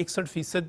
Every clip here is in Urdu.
61%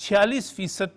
46%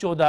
14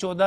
14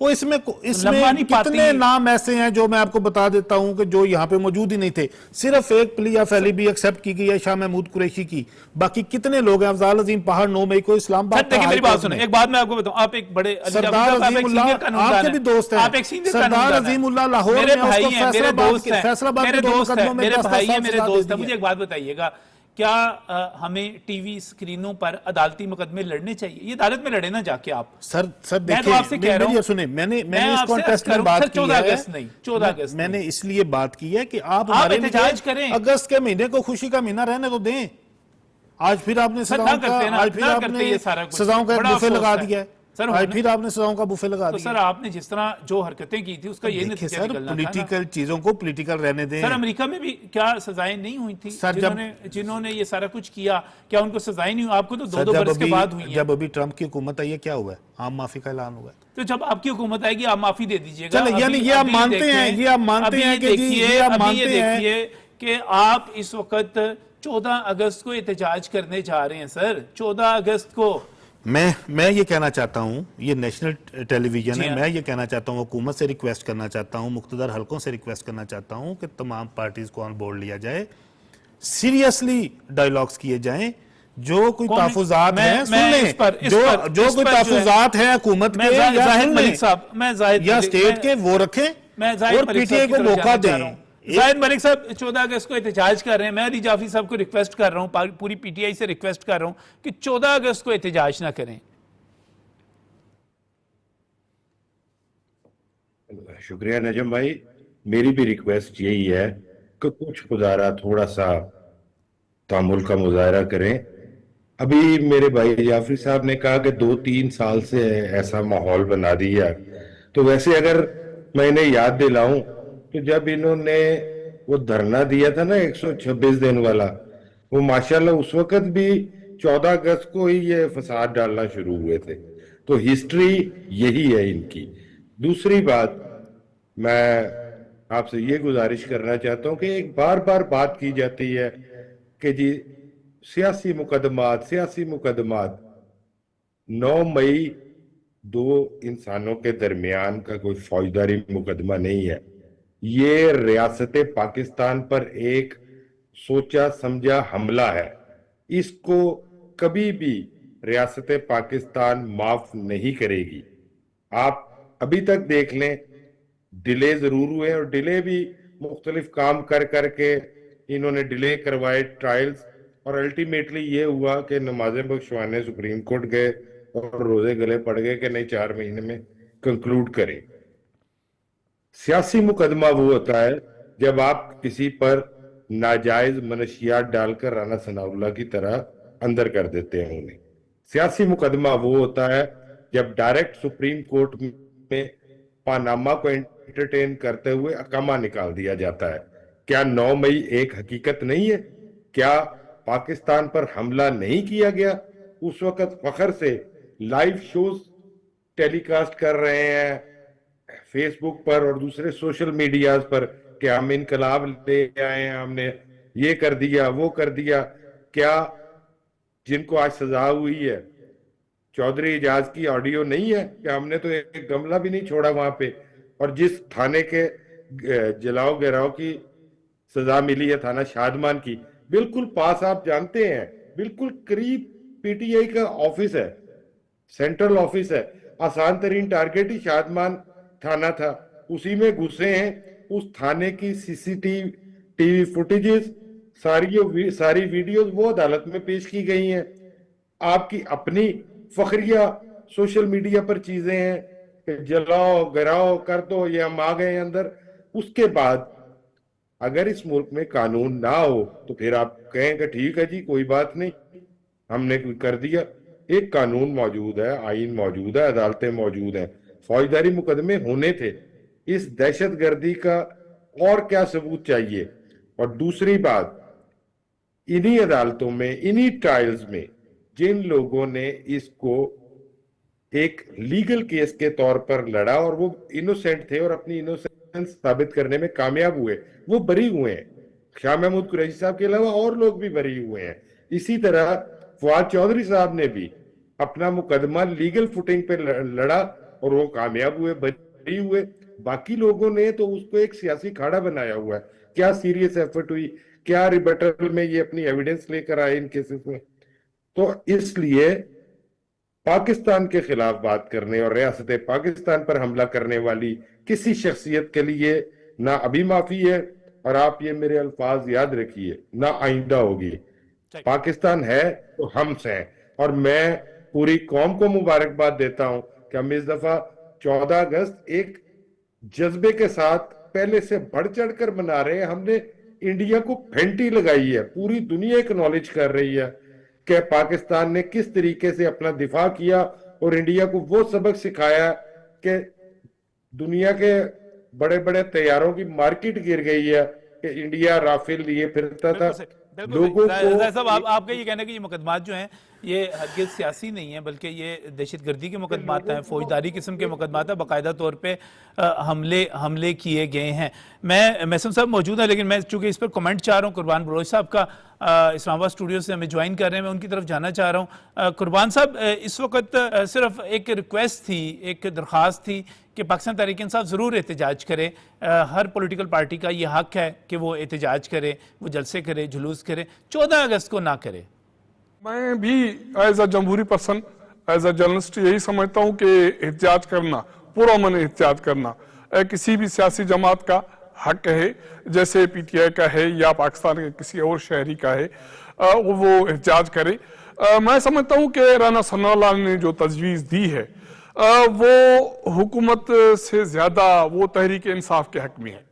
وہ اس میں لمبا نہیں پاتی. کتنے نام ایسے ہیں جو میں آپ کو بتا دیتا ہوں کہ جو یہاں پہ موجود ہی نہیں تھے. صرف ایک پلیا پھیلی بھی ایکسیپٹ کی گئی ہے شاہ محمود قریشی کی, باقی کتنے لوگ ہیں. افضال عظیم پہاڑ 9 مئی کو اسلام آباد. دیکھیں میری بات سنیں, ایک بات میں آپ کو بتاؤں, آپ ایک بڑے سردار عظیم اللہ آپ کے بھی دوست ہیں, سردار عظیم اللہ لاہور میں اس کو فیصل آباد کے 2 مقدموں میں 10 سال سزا دے دی ہے. مجھے ایک بات بتائیے گا, کیا ہمیں ٹی وی اسکرینوں پر عدالتی مقدمے لڑنے چاہیے؟ یہ عدالت میں لڑے نا جا کے آپ. سر دیکھیں سنیں, میں نے اس کانٹیکسٹ میں بات کی ہے, میں نے اس لیے بات کی ہے کہ آپ ہمارے احتجاج کریں. اگست کے مہینے کو خوشی کا مہینہ رہنے تو دیں. آج پھر آپ نے سزاؤں کا بوفے لگا دیا ہے. آج پھر آپ نے سزاؤں کا بوفے لگا دیا. سر آپ نے جس طرح جو حرکتیں کی تھی اس کا یہ نتیجہ نکلنا تھا. پولیٹیکل چیزوں کو پولیٹیکل رہنے دیں. سر امریکہ میں بھی کیا سزائیں نہیں ہوئی تھی جنہوں نے یہ سارا کچھ کیا؟ کیا ان کو سزائیں نہیں ہوئی؟ آپ کو تو 2 برس کے بعد ہوئی ہیں. جب ابھی ٹرمپ کی حکومت آئی ہے کیا ہوا ہے؟ عام معافی کا اعلان ہوا ہے. تو جب آپ کی حکومت آئے گی آپ معافی دے دیجئے گا. چلیں یعنی یہ آپ مانتے ہیں, یہ آپ مانتے ہیں کہ یہ آپ مانتے ہیں کہ آپ اس وقت 14 اگست کو احتجاج کرنے جا رہے ہیں. سر 14 اگست کو میں یہ کہنا چاہتا ہوں, یہ نیشنل ٹیلی ویژن ہے, میں یہ کہنا چاہتا ہوں, حکومت سے ریکویسٹ کرنا چاہتا ہوں, مقتدر حلقوں سے ریکویسٹ کرنا چاہتا ہوں کہ تمام پارٹیز کو آن بورڈ لیا جائے, سیریسلی ڈائیلاگز کیے جائیں. جو کوئی تحفظات ہیں سن لیں, جو کوئی تحفظات ہیں حکومت کے یا اسٹیٹ کے وہ رکھیں اور پی ٹی آئی کو موقع دیں. زاہد ملک صاحب 14 اگست کو احتجاج کر رہے ہیں, میں علی جعفری صاحب کو ریکویسٹ کر رہا ہوں, پوری پی ٹی آئی سے ریکویسٹ کر رہا ہوں کہ 14 اگست کو احتجاج نہ کریں. شکریہ نجم بھائی, میری بھی ریکویسٹ یہی ہے کہ کچھ گزارا تھوڑا سا تعامل کا مظاہرہ کریں. ابھی میرے بھائی جعفری صاحب نے کہا کہ 2-3 سال سے ایسا ماحول بنا دیا, تو ویسے اگر میں انہیں یاد دلاؤں تو جب انہوں نے وہ دھرنا دیا تھا نا 126 دن والا, وہ ماشاءاللہ اس وقت بھی 14 اگست کو ہی یہ فساد ڈالنا شروع ہوئے تھے. تو ہسٹری یہی ہے ان کی. دوسری بات میں آپ سے یہ گزارش کرنا چاہتا ہوں کہ ایک بار بار بات کی جاتی ہے کہ جی سیاسی مقدمات 9 مئی 2 انسانوں کے درمیان کا کوئی فوجداری مقدمہ نہیں ہے. یہ ریاست پاکستان پر ایک سوچا سمجھا حملہ ہے. اس کو کبھی بھی ریاست پاکستان معاف نہیں کرے گی. آپ ابھی تک دیکھ لیں, ڈیلے ضرور ہوئے اور ڈیلے بھی مختلف کام کر کے انہوں نے ڈیلے کروائے ٹرائلز, اور الٹیمیٹلی یہ ہوا کہ نمازیں بخشوانے سپریم کورٹ گئے اور روزے گلے پڑ گئے کہ نہیں 4 مہینے میں کنکلوڈ کریں. سیاسی مقدمہ وہ ہوتا ہے جب آپ کسی پر ناجائز منشیات ڈال کر رانا ثناء اللہ کی طرح اندر کر دیتے ہیں انہیں. سیاسی مقدمہ وہ ہوتا ہے جب ڈائریکٹ سپریم کورٹ میں پاناما کو انٹرٹین کرتے ہوئے اقامہ نکال دیا جاتا ہے. کیا 9 مئی ایک حقیقت نہیں ہے؟ کیا پاکستان پر حملہ نہیں کیا گیا؟ اس وقت فخر سے لائیو شوز ٹیلی کاسٹ کر رہے ہیں فیس بک پر اور دوسرے سوشل میڈیاز پر کہ ہم انقلاب لے آئے ہیں, ہم نے یہ کر دیا وہ کر دیا. کیا جن کو آج سزا ہوئی ہے چودھری اعجاز کی آڈیو نہیں ہے کہ ہم نے تو ایک گملہ بھی نہیں چھوڑا وہاں پہ, اور جس تھانے کے جلاؤ گراؤ کی سزا ملی ہے تھانہ شادمان کی, بالکل پاس آپ جانتے ہیں, بالکل قریب پی ٹی آئی کا آفس ہے, سینٹرل آفس ہے. آسان ترین ٹارگٹ ہی شادمان تھانہ تھا, اسی میں گھسے ہیں. اس تھانے کی ٹی وی فوٹیجز ساری ویڈیوز وہ عدالت میں پیش کی گئی ہیں. آپ کی اپنی فخریہ سوشل میڈیا پر چیزیں ہیں کہ جلاؤ گراؤ کر دو, یہ ہم آ گئے اندر. اس کے بعد اگر اس ملک میں قانون نہ ہو تو پھر آپ کہیں کہ ٹھیک ہے جی کوئی بات نہیں, ہم نے کر دیا. ایک قانون موجود ہے, آئین موجود ہے, عدالتیں موجود ہیں, فوجداری مقدمے ہونے تھے. اس دہشت گردی کا اور کیا ثبوت چاہیے؟ اور دوسری بات, انہی عدالتوں میں انہی ٹرائلز میں جن لوگوں نے اس کو ایک لیگل کیس کے طور پر لڑا اور وہ انوسینٹ تھے اور اپنی انوسینس ثابت کرنے میں کامیاب ہوئے, وہ بری ہوئے ہیں. شاہ محمود قریشی صاحب کے علاوہ اور لوگ بھی بری ہوئے ہیں. اسی طرح فواد چودھری صاحب نے بھی اپنا مقدمہ لیگل فوٹنگ پہ لڑا اور وہ کامیاب ہوئے, بری ہوئے. باقی لوگوں نے تو اس کو ایک سیاسی کھاڑا بنایا ہوا ہے. کیا سیریس ایفرٹ ہوئی, کیا ریبٹل میں یہ اپنی ایویڈنس لے کر آئے ان کیسز میں. تو اس لیے پاکستان کے خلاف بات کرنے اور ریاست پاکستان پر حملہ کرنے والی کسی شخصیت کے لیے نہ ابھی معافی ہے, اور آپ یہ میرے الفاظ یاد رکھیے, نہ آئندہ ہوگی. پاکستان ہے تو ہم سے ہے, اور میں پوری قوم کو مبارکباد دیتا ہوں کہ ہم اس دفعہ 14 اگست ایک جذبے کے ساتھ پہلے سے بڑھ چڑھ کر منا رہے ہیں. ہم نے انڈیا کو پھینٹی لگائی ہے, پوری دنیا اکنالج کر رہی ہے کہ پاکستان نے کس طریقے سے اپنا دفاع کیا, اور انڈیا کو وہ سبق سکھایا کہ دنیا کے بڑے بڑے طیاروں کی مارکیٹ گر گئی ہے کہ انڈیا رافیل لیے پھرتا تھا. لوگوں کو صاحب آپ کا یہ کہنا ہے کہ یہ مقدمات جو ہیں یہ ہرگز سیاسی نہیں ہیں, بلکہ یہ دہشت گردی کے مقدمات ہیں, فوجداری قسم کے مقدمات ہیں, باقاعدہ طور پہ حملے کیے گئے ہیں. میں محسن صاحب موجود ہیں, لیکن میں چونکہ اس پر کمنٹ چاہ رہا ہوں, قربان بلوچ صاحب کا اسلام آباد اسٹوڈیو سے ہمیں جوائن کر رہے ہیں, میں ان کی طرف جانا چاہ رہا ہوں. قربان صاحب, اس وقت صرف ایک ریکویسٹ تھی, ایک درخواست تھی کہ پاکستان تحریک انصاف ضرور احتجاج کرے. ہر پولیٹیکل پارٹی کا یہ حق ہے کہ وہ احتجاج کرے, وہ جلسے کرے, جلوس کرے, 14 اگست کو نہ کرے. میں بھی ایز اے جمہوری پرسن, ایز اے جرنلسٹ یہی سمجھتا ہوں کہ احتجاج کرنا, پرامن احتجاج کرنا کسی بھی سیاسی جماعت کا حق ہے, جیسے پی ٹی آئی کا ہے یا پاکستان کے کسی اور شہری کا ہے, وہ احتجاج کرے. میں سمجھتا ہوں کہ رانا ثناء اللہ نے جو تجویز دی ہے وہ حکومت سے زیادہ وہ تحریک انصاف کے حق میں ہے,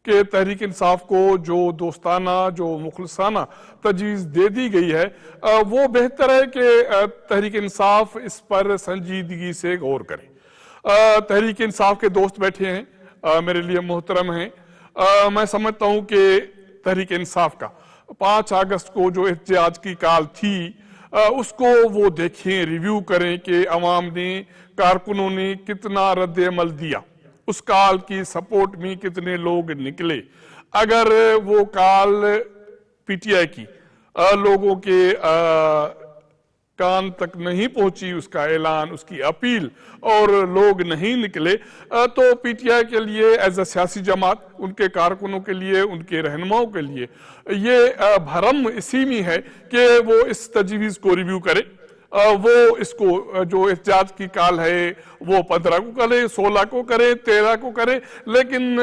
کہ تحریک انصاف کو جو دوستانہ, جو مخلصانہ تجویز دے دی گئی ہے, وہ بہتر ہے کہ تحریک انصاف اس پر سنجیدگی سے غور کرے. تحریک انصاف کے دوست بیٹھے ہیں, میرے لیے محترم ہیں. میں سمجھتا ہوں کہ تحریک انصاف کا 5 اگست کو جو احتجاج کی کال تھی, اس کو وہ دیکھیں, ریویو کریں کہ عوام نے, کارکنوں نے کتنا رد عمل دیا, اس کال کی سپورٹ میں کتنے لوگ نکلے. اگر وہ کال پی ٹی آئی کی لوگوں کے کان تک نہیں پہنچی, اس کا اعلان, اس کی اپیل, اور لوگ نہیں نکلے, تو پی ٹی آئی کے لیے ایز اے سیاسی جماعت, ان کے کارکنوں کے لیے, ان کے رہنماؤں کے لیے یہ بھرم اسی میں ہے کہ وہ اس تجویز کو ریویو کرے. وہ اس کو جو احتجاج کی کال ہے وہ 15 کو کرے, 16 کو کرے, 13 کو کرے, لیکن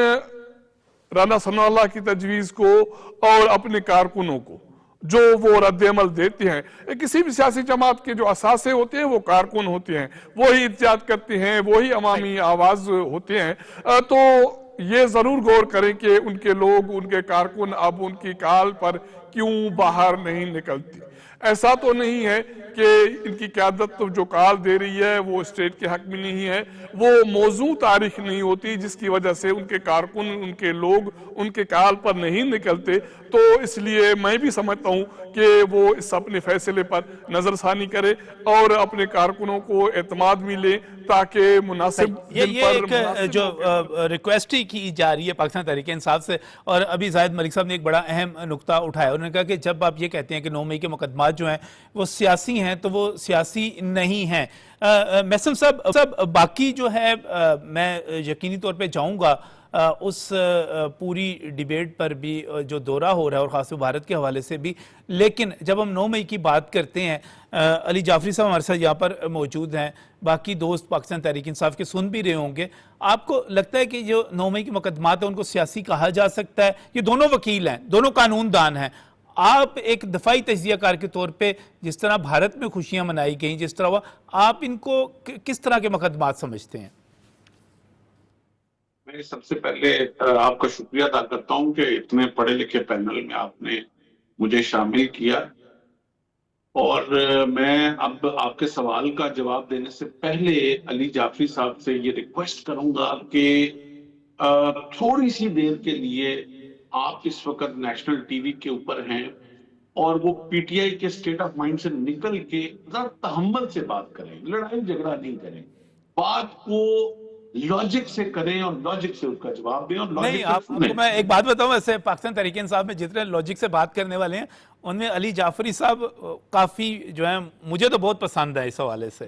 رانا ثناء اللہ کی تجویز کو اور اپنے کارکنوں کو جو وہ رد عمل دیتے ہیں, کسی بھی سیاسی جماعت کے جو اساسے ہوتے ہیں وہ کارکن ہوتے ہیں, وہی احتجاج کرتے ہیں, وہی عوامی آواز ہوتے ہیں. تو یہ ضرور غور کریں کہ ان کے لوگ, ان کے کارکن اب ان کی کال پر کیوں باہر نہیں نکلتے. ایسا تو نہیں ہے کہ ان کی قیادت جو کال دے رہی ہے وہ اسٹیٹ کے حق میں نہیں ہے, وہ موضوع تاریخ نہیں ہوتی جس کی وجہ سے ان کے کارکن, ان کے لوگ ان کے کال پر نہیں نکلتے. تو اس لیے میں بھی سمجھتا ہوں کہ وہ اس اپنے فیصلے پر نظر ثانی کرے اور اپنے کارکنوں کو اعتماد میں لے, تاکہ مناسب یہ ایک جو ریکویسٹ ہی کی جا رہی ہے پاکستان تحریک انصاف سے. اور ابھی زاہد ملک صاحب نے ایک بڑا اہم نقطہ اٹھایا, انہوں نے کہا کہ جب آپ یہ کہتے ہیں کہ 9 مئی کے مقدمات جو ہیں وہ سیاسی ہیں تو وہ سیاسی نہیں ہیں. محسن صاحب, باقی جو ہے میں یقینی طور پہ جاؤں گا اس پوری ڈیبیٹ پر بھی جو دورہ ہو رہا ہے, اور خاص طور بھارت کے حوالے سے بھی, لیکن جب ہم 9 مئی کی بات کرتے ہیں, علی جعفری صاحب ہمارے ساتھ یہاں پر موجود ہیں, باقی دوست پاکستان تحریک انصاف کے سن بھی رہے ہوں گے. آپ کو لگتا ہے کہ جو 9 مئی کے مقدمات ہیں ان کو سیاسی کہا جا سکتا ہے؟ یہ دونوں وکیل ہیں, دونوں قانون دان ہیں. آپ ایک دفاعی تجزیہ کار کے طور پہ جس طرح بھارت میں خوشیاں منائی گئیں, جس طرح آپ ان کو کس طرح کے مقدمات سمجھتے ہیں؟ میں سب سے پہلے آپ کا شکریہ ادا کرتا ہوں کہ اتنے پڑھے لکھے پینل میں آپ نے مجھے شامل کیا. اور میں اب آپ کے سوال کا جواب دینے سے پہلے علی جعفری صاحب سے یہ ریکویسٹ کروں گا کہ تھوڑی سی دیر کے لیے آپ اس وقت نیشنل ٹی وی کے اوپر ہیں اور وہ پی ٹی آئی کے اسٹیٹ آف مائنڈ سے نکل کے ذرا تحمل سے بات کریں, لڑائی جھگڑا نہیں کریں, بات کو لاجک سے کریں اور لاجک سے اس کا جواب دیں. اور نہیں, آپ کو میں ایک بات بتاؤں, ایسے پاکستان تحریک انصاف میں جتنے لاجک سے بات کرنے والے ہیں ان میں علی جعفری صاحب کافی جو ہیں, مجھے تو بہت پسند ہے اس حوالے سے.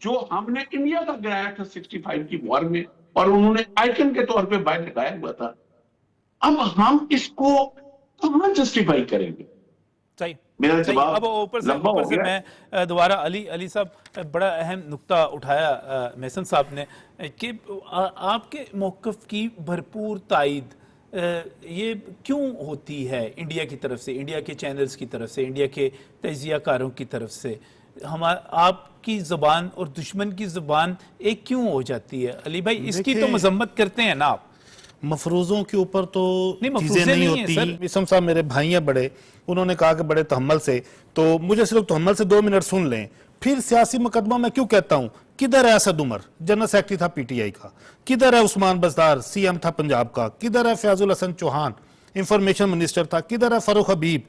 جو ہم نے انڈیا کا گرایا تھا 65 کی وار میں اور انہوں نے آئیکن کے طور پہ باہر لگایا ہوا تھا، اب ہم اس کو کہاں جسٹیفائی کریں گے؟ صحیح میرا صحیح. جواب اب اوپر لمبا ہو سے گیا. میں دوبارہ علی صاحب بڑا اہم نقطہ اٹھایا محسن صاحب نے کہ آپ کے موقف کی بھرپور تائید یہ کیوں ہوتی ہے انڈیا کی طرف سے، انڈیا کے چینلز کی طرف سے، انڈیا کے تجزیہ کاروں کی طرف سے؟ آپ کی زبان اور دشمن کی زبان ایک کیوں ہو جاتی ہے؟ علی بھائی اس کی تو مذمت کرتے ہیں نا آپ. مفروضوں کے اوپر تو چیزیں مفروضے نہیں نہیں ہیں ہوتی. سر. اسم صاحب میرے بھائی ہیں بڑے، انہوں نے کہا کہ بڑے تحمل سے، تو مجھے صرف تحمل سے 2 منٹ سن لیں. پھر سیاسی مقدمہ میں کیوں کہتا ہوں؟ کدھر ہے اسد عمر، جنرل سیکرٹری تھا پی ٹی آئی کا؟ کدھر ہے عثمان بزدار، سی ایم تھا پنجاب کا؟ کدھر ہے فیاض الحسن چوہان، انفارمیشن منسٹر تھا؟ کدھر ہے فاروق حبیب؟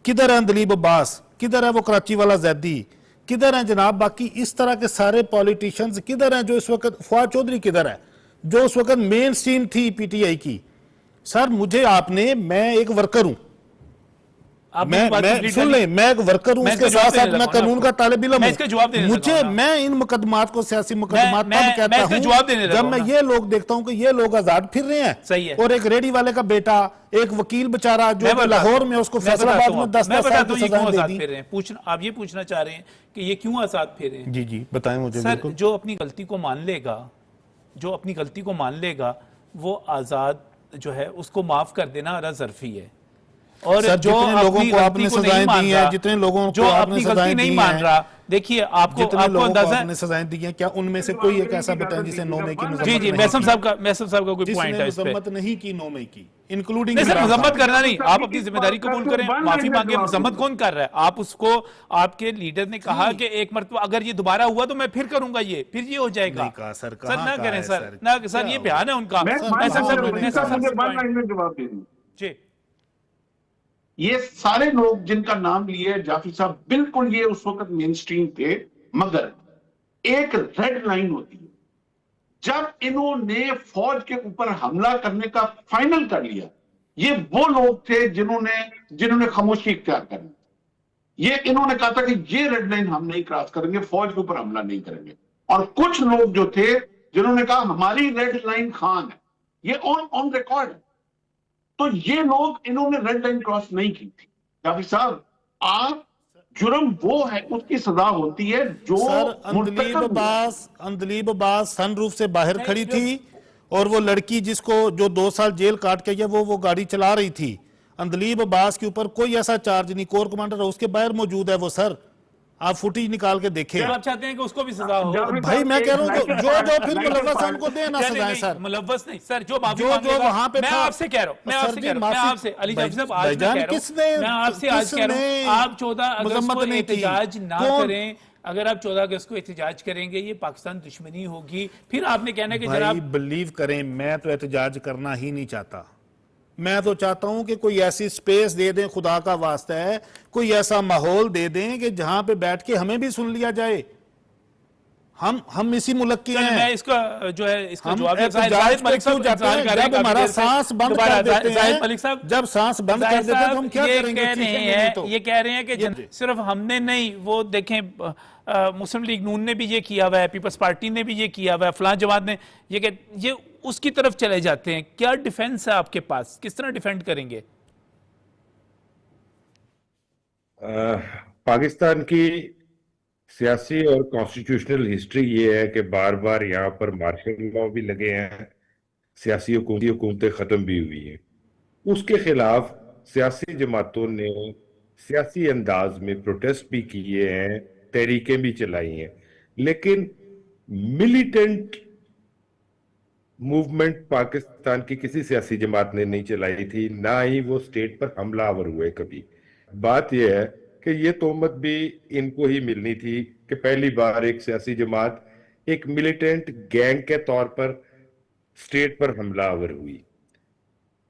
کدھر ہے اندلیب عباس؟ کدھر ہے وہ کراچی والا زیدی؟ کدھر ہیں جناب باقی اس طرح کے سارے پولیٹیشنز؟ کدھر ہیں جو اس وقت فواد چودھری کدھر ہے جو اس وقت مین سٹریم تھی پی ٹی آئی کی؟ سر مجھے آپ نے، میں ایک ورکر ہوں، سن لیں، میں ایک ورکر ہوں، اس کے ساتھ ساتھ میں قانون کا طالب علم ہوں. مجھے، میں ان مقدمات کو سیاسی مقدمات تب کہتا ہوں جب میں یہ لوگ دیکھتا ہوں کہ یہ لوگ آزاد پھر رہے ہیں، اور ایک ریڈی والے کا بیٹا، ایک وکیل بچارہ جو لاہور میں اس کو فیصل آباد میں 10 سال کی سزائیں دے دی. آپ یہ پوچھنا چاہ رہے ہیں کہ یہ کیوں آزاد پھر رہے ہیں؟ جی جی بتائیں مجھے. سر جو اپنی غلطی کو مان لے گا، جو اپنی غلطی کو مان لے گا وہ آزاد جو ہے اس کو معاف کر دینا ارا ظرفی ہے. اور جو اپنی غلطی کو نہیں مان رہا، جتنے لوگوں جو اپنی غلطی نہیں مان رہا، دیکھیے آپ کو اندازہ ہے. سزائیں دی ہیں، کیا ان میں سے کوئی ایک ایسا بتائیں جسے 9 مئی کی مذمت؟ جی محسن صاحب کا کوئی پوائنٹ ہے اس پہ؟ مذمت نہیں کی 9 مئی کی، انکلوڈنگ. نہیں سر، مذمت کرنا نہیں، آپ اپنی ذمہ داری قبول کریں، معافی مانگیں. مذمت کون کر رہا ہے؟ آپ اس کو، آپ کے لیڈر نے کہا کہ ایک مرتبہ اگر یہ دوبارہ ہوا تو میں پھر کروں گا، پھر یہ ہو جائے گا. سر نہ کریں سر، یہ بیان ہے ان کا. جی یہ سارے لوگ جن کا نام لیے جعفری صاحب، بالکل یہ اس وقت مین سٹریم تھے، مگر ایک ریڈ لائن ہوتی ہے. جب انہوں نے فوج کے اوپر حملہ کرنے کا فائنل کر لیا، یہ وہ لوگ تھے جنہوں نے خاموشی اختیار کرنی. یہ انہوں نے کہا تھا کہ یہ ریڈ لائن ہم نہیں کراس کریں گے، فوج کے اوپر حملہ نہیں کریں گے. اور کچھ لوگ جو تھے جنہوں نے کہا ہماری ریڈ لائن خان ہے، یہ آن ریکارڈ ہے. تو یہ لوگ، انہوں نے ریڈ لائن کراس نہیں کی تھی. جعفری صاحب، آپ، جرم وہ ہے، اس کی سزا ہوتی ہے جو اندلیب عباس سن روف سے باہر کھڑی تھی، اور وہ لڑکی جس کو جو 2 سال جیل کاٹ کے گیا وہ گاڑی چلا رہی تھی. اندلیب عباس کے اوپر کوئی ایسا چارج نہیں، کور کمانڈر اس کے باہر موجود ہے وہ. سر آپ فوٹیج نکال کے دیکھیں. آپ چاہتے ہیں کہ اس کو بھی سزا ہو؟ بھائی میں کہہ رہا ہوں جو پھر ملوث ہیں ان کو دیں نا سزائیں. سر ملوث نہیں سر، جو وہاں پہ تھا. میں آپ سے کہہ رہا ہوں، میں آپ سے علی جعفری صاحب آج میں کہہ رہا ہوں، آپ 14 اگست کو احتجاج نہ کریں. اگر آپ 14 اگست کو احتجاج کریں گے یہ پاکستان دشمنی ہوگی. پھر آپ نے کہنا کہ جناب بلیو کریں، میں تو احتجاج کرنا ہی نہیں چاہتا. میں تو چاہتا ہوں کہ کوئی ایسی سپیس دے دیں، خدا کا واسطہ ہے، کوئی ایسا ماحول دے دیں کہ جہاں پہ بیٹھ کے ہمیں بھی سن لیا جائے. ہم اسی ملک کے ہیں. میں اس کا جو ہے اس کا جواب زاہد ملک صاحب جب ہمارا سانس بند کر دیتے ہیں، جب سانس بند کر دیتے ہیں تو ہم کیا کریں گے؟ یہ کہہ رہے ہیں کہ صرف ہم نے نہیں، وہ دیکھیں مسلم لیگ نون نے بھی یہ کیا ہوا ہے، پیپلز پارٹی نے بھی یہ کیا ہوا ہے، فلاں جماعت نے یہ اس کی طرف چلے جاتے ہیں. کیا ڈیفنس ہے آپ کے پاس؟ کس طرح ڈیفینڈ کریں گے؟ پاکستان کی سیاسی اور کانسٹیٹیوشنل ہسٹری یہ ہے کہ بار بار یہاں پر مارشل لاء بھی لگے ہیں، سیاسی حکومتیں ختم بھی ہوئی ہیں. اس کے خلاف سیاسی جماعتوں نے سیاسی انداز میں پروٹیسٹ بھی کیے ہیں، تحریکیں بھی چلائی ہیں. لیکن ملیٹنٹ موومنٹ پاکستان کی کسی سیاسی جماعت نے نہیں چلائی تھی، نہ ہی وہ سٹیٹ پر حملہ آور ہوئے کبھی. بات یہ ہے کہ یہ تہمت بھی ان کو ہی ملنی تھی کہ پہلی بار ایک سیاسی جماعت ایک ملیٹنٹ گینگ کے طور پر سٹیٹ پر حملہ آور ہوئی.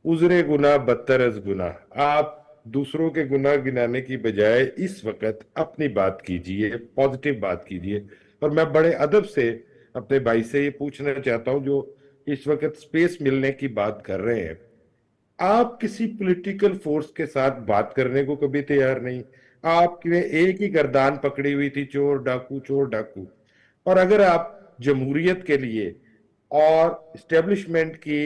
عذر گناہ بدتر از گناہ. آپ دوسروں کے گناہ گنانے کی بجائے اس وقت اپنی بات کیجئے، پازیٹیو بات کیجئے. اور میں بڑے ادب سے اپنے بھائی سے یہ پوچھنا چاہتا ہوں جو اس وقت سپیس ملنے کی بات کر رہے ہیں، آپ کسی پولیٹیکل فورس کے ساتھ بات کرنے کو کبھی تیار نہیں. آپ نے ایک ہی گردان پکڑی ہوئی تھی، چور ڈاکو چور ڈاکو. اور اگر آپ جمہوریت کے لیے اور اسٹیبلشمنٹ کی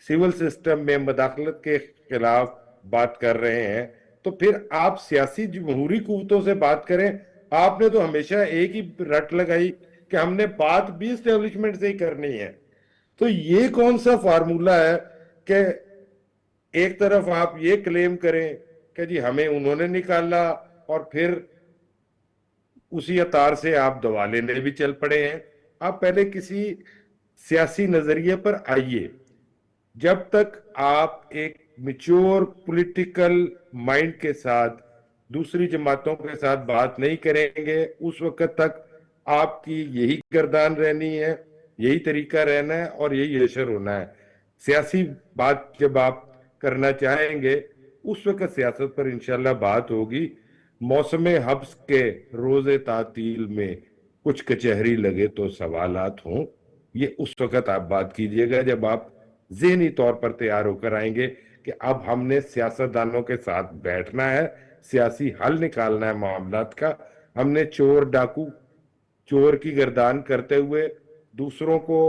سول سسٹم میں مداخلت کے خلاف بات کر رہے ہیں تو پھر آپ سیاسی جمہوری قوتوں سے بات کریں. آپ نے تو ہمیشہ ایک ہی رٹ لگائی کہ ہم نے بات بھی اسٹیبلشمنٹ سے ہی کرنی ہے. تو یہ کون سا فارمولا ہے کہ ایک طرف آپ یہ کلیم کریں کہ جی ہمیں انہوں نے نکالا اور پھر اسی اطار سے آپ دوا لینے بھی چل پڑے ہیں. آپ پہلے کسی سیاسی نظریے پر آئیے. جب تک آپ ایک میچور پولیٹیکل مائنڈ کے ساتھ دوسری جماعتوں کے ساتھ بات نہیں کریں گے اس وقت تک آپ کی یہی گردان رہنی ہے, یہی طریقہ رہنا ہے اور یہی اشر ہونا ہے. سیاسی بات جب آپ کرنا چاہیں گے اس وقت سیاست پر انشاءاللہ بات ہوگی. موسم حبس کے روز تعطیل میں کچھ کچہری لگے تو سوالات ہوں, یہ اس وقت آپ بات کیجئے گا جب آپ ذہنی طور پر تیار ہو کر آئیں گے کہ اب ہم نے سیاستدانوں کے ساتھ بیٹھنا ہے, سیاسی حل نکالنا ہے معاملات کا. ہم نے چور ڈاکو چور کی گردان کرتے ہوئے دوسروں کو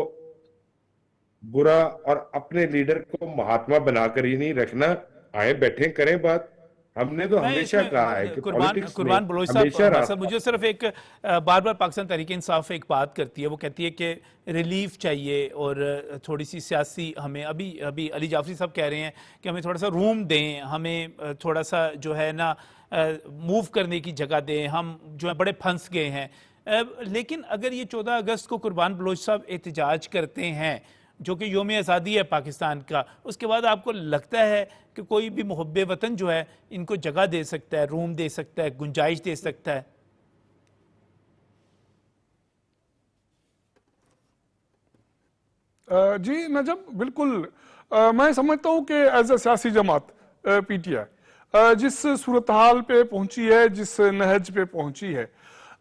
برا اور اپنے لیڈر کو مہاتما بنا کر ہی نہیں رکھنا. آئے بیٹھیں کریں بات. ہم نے تو ہمیشہ کہا ہے کہ پولیٹکس میں قربان بلوچ صاحب مجھے صرف ایک بار بار پاکستان تحریک انصاف ایک بات کرتی ہے, وہ کہتی ہے کہ ریلیف چاہیے اور تھوڑی سی سیاسی ہمیں ابھی علی جعفری صاحب کہہ رہے ہیں کہ ہمیں تھوڑا سا روم دیں, ہمیں تھوڑا سا جو ہے نا موو کرنے کی جگہ دیں, ہم جو ہے بڑے پھنس گئے ہیں. لیکن اگر یہ 14 اگست کو قربان بلوچ صاحب احتجاج کرتے ہیں جو کہ یوم آزادی ہے پاکستان کا, اس کے بعد آپ کو لگتا ہے کہ کوئی بھی محب وطن جو ہے ان کو جگہ دے سکتا ہے, روم دے سکتا ہے, گنجائش دے سکتا ہے؟ جی نجم, بالکل میں سمجھتا ہوں کہ ایز اے سیاسی جماعت پی ٹی آئی جس صورتحال پہ پہنچی ہے, جس نہج پہ پہنچی ہے,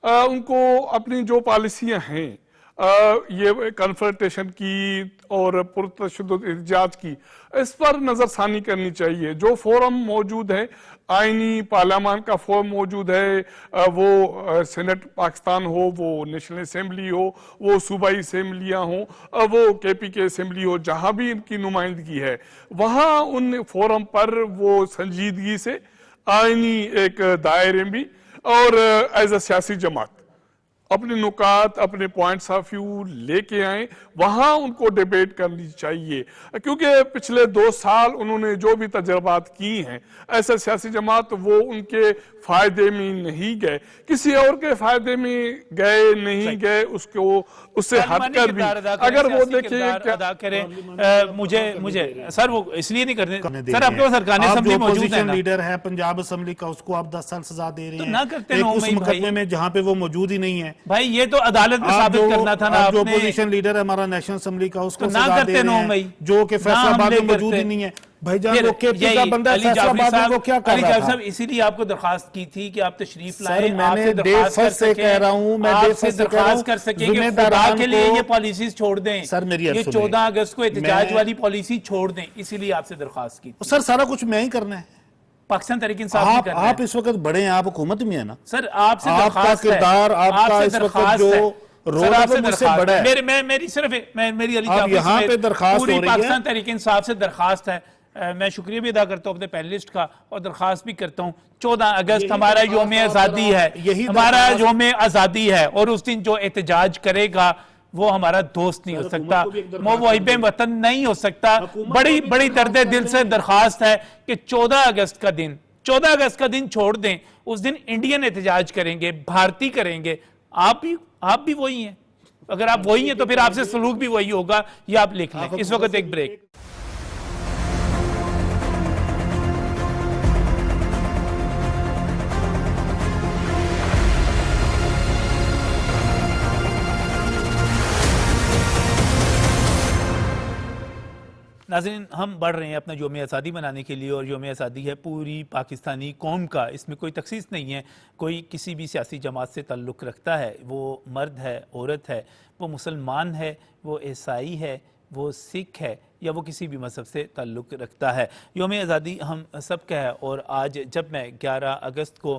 ان کو اپنی جو پالیسیاں ہیں یہ کنفرنٹیشن کی اور پرتشدد احتجاج کی, اس پر نظر ثانی کرنی چاہیے. جو فورم موجود ہے, آئینی پارلیمان کا فورم موجود ہے, وہ سینٹ پاکستان ہو, وہ نیشنل اسمبلی ہو, وہ صوبائی اسمبلیاں ہوں, وہ کے پی کے اسمبلی ہو, جہاں بھی ان کی نمائندگی ہے وہاں ان فورم پر وہ سنجیدگی سے آئینی ایک دائرے میں اور ایز اے سیاسی جماعت اپنے نکات, اپنے پوائنٹس آف ویو لے کے آئیں, وہاں ان کو ڈیبیٹ کرنی چاہیے. کیونکہ پچھلے 2 سال انہوں نے جو بھی تجربات کی ہیں ایسے سیاسی جماعت, وہ ان کے فائدے میں نہیں گئے, کسی اور کے فائدے میں گئے نہیں گئے, اس سے ہٹ کر بھی اگر وہ دیکھیں ادا کریں. مجھے سر وہ اس لیے نہیں کرتے سر, آپ کے پاس ارکان اسمبلی موجود ہے نا, لیڈر ہے پنجاب اسمبلی کا, اس کو آپ 10 سال سزا دے رہے ہیں نہ کرتے اس مقدمے میں جہاں پہ وہ موجود ہی نہیں ہے. بھائی یہ تو عدالت میں ثابت کرنا تھا نا. جو اپوزیشن لیڈر ہے ہمارا نیشنل اسمبلی کا, اس کو سزا دے رہے ہیں جو کہ فیصلہ آباد میں موجود ہی نہیں ہے. بھائی جان وہ کے پی کا بندہ فیصلہ آباد میں وہ کیا کر رہا تھا؟ اسی لیے آپ کو درخواست کی تھی کہ آپ تشریف لائیں, سر میں نے ڈے فرسٹ سے کہہ رہا ہوں, میں ڈے فرسٹ سے کہہ رہا ہوں, کر سکیں کہ خدا کے لیے یہ پالیسیز چھوڑ دیں. سر میری یہ 14 اگست کو احتجاج والی پالیسی چھوڑ دیں, اسی لیے آپ سے درخواست کی. سر سارا کچھ میں ہی کرنا ہے, پاکستان تحریک انصاف نہیں کرنا ہے. آپ اس وقت بڑے ہیں, آپ حکومت میں ہیں نا سر, آپ سے درخواست ہے, آپ کا کردار, آپ کا اس وقت جو رول ہے وہ مجھ سے بڑا ہے. میری صرف میری علی اب یہاں پہ درخواست ہو رہی ہے, پوری پاکستان تحریک انصاف سے درخواست ہے. میں شکریہ بھی ادا کرتا ہوں اپنے پینلسٹ کا اور درخواست بھی کرتا ہوں, 14 اگست ہمارا یوم آزادی ہے, ہمارا یوم آزادی ہے, اور اس دن جو احتجاج کرے گا وہ ہمارا دوست نہیں ہو سکتا, وہ محب وطن نہیں ہو سکتا. بڑی درد دل سے درخواست ہے کہ 14 اگست کا دن چھوڑ دیں, اس دن انڈین احتجاج کریں گے, بھارتی کریں گے. آپ بھی وہی ہیں, اگر آپ وہی ہیں تو پھر آپ سے سلوک بھی وہی ہوگا, یہ آپ لکھ لیں. اس وقت ایک بریک. ناظرین, ہم بڑھ رہے ہیں اپنا یوم آزادی منانے کے لیے, اور یوم آزادی ہے پوری پاکستانی قوم کا, اس میں کوئی تخصیص نہیں ہے. کوئی کسی بھی سیاسی جماعت سے تعلق رکھتا ہے, وہ مرد ہے, عورت ہے, وہ مسلمان ہے, وہ عیسائی ہے, وہ سکھ ہے, یا وہ کسی بھی مذہب سے تعلق رکھتا ہے. یوم آزادی ہم سب کا ہے, اور آج جب میں 11 اگست کو